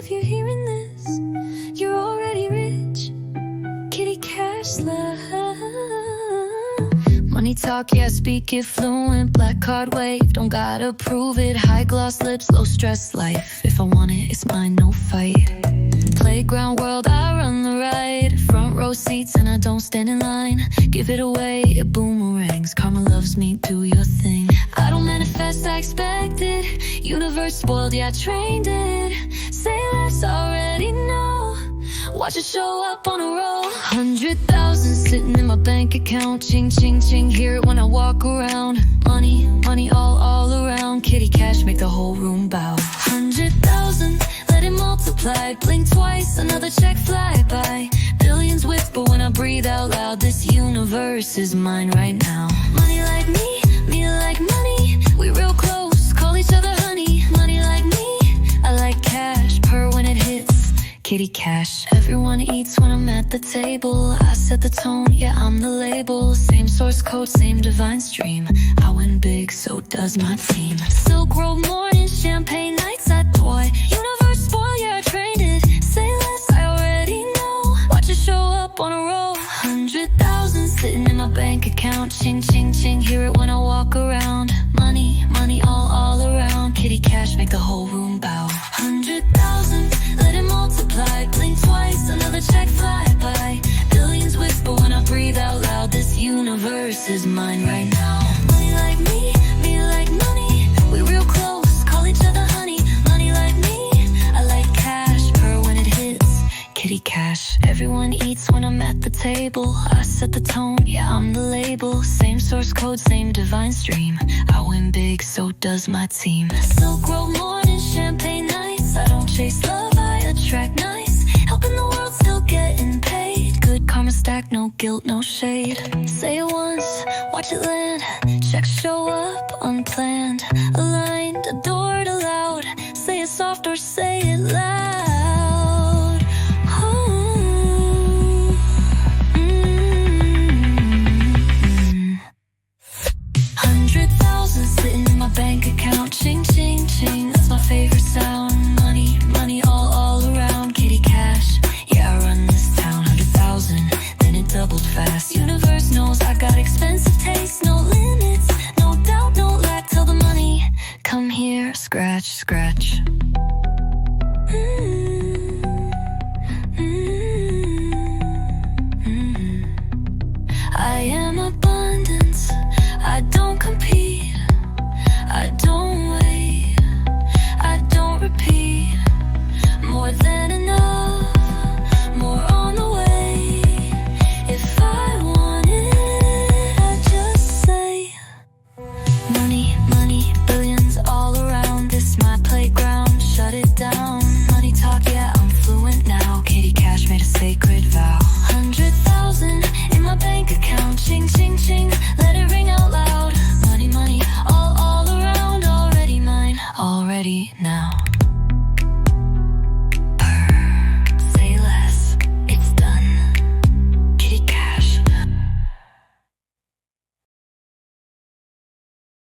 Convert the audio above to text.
if you're hearing this, you're already rich. Kitty Kash love. Money talk, yeah, speak it fluent. Black card wave, don't gotta prove it. High gloss lips, low stress life. If I want it, it's mine, no fight. Playground world, I run the ride. Front row seats and I don't stand in line. Give it away, it boomerangs. Karma loves me, do your thing. I don't manifest, I expect it. Universe spoiled, yeah, I trained it. Say less, already know. Watch it show up on a roll. 100,000 sitting in my bank account. Ching, ching, ching, hear it when I walk around. Money, money all around. Kitty Kash, make the whole room bow. 100,000, let it multiply. Blink twice, another check fly by. Billions whisper when I breathe out loud. This universe is mine right now. Money like me like money. We real close, call each other honey. Money like me, I like cash. Purr when it hits, Kitty Kash. Everyone eats when I'm at the table. I set the tone, yeah, I'm the label. Same source code, same divine stream. I win big, so does my team. Silk road morning, champagne nights at toy. Universe spoil, yeah, I trained it. Say less, I already know. Watch it show up on a roll. 100,000 sitting in my bank account. Ching, ching, ching, hear it when I walk around. Money, money all around. Kitty Kash, make the whole room bow. 100,000, let it multiply. Blink twice, another check fly by. Billions whisper when I breathe out loud. This universe is mine right now. Money like me like money. We real close, call each other honey. Money like me, I like cash. Purr when it hits, Kitty Kash. Everyone eats when I'm at the table. I set the tone, yeah, I'm the label. Same source code, same divine stream. I win big, so does my team. Silk road morning, champagne nights. I don't chase love, I attract nice. Helping the world, still getting paid. Good karma stack, no guilt, no shade. Say it once, watch it land. Checks show up, unplanned. Aligned, adored, aloud. Say it soft or say it loud. 100,000 sitting in my bank account. Ching, ching, ching, that's my favorite sound. Money, money all around. Kitty Kash, yeah, I run this town. 100,000, then it doubled fast. Universe knows I got expensive taste. No limits, no doubt, no lack. Till the money come here, scratch, scratch.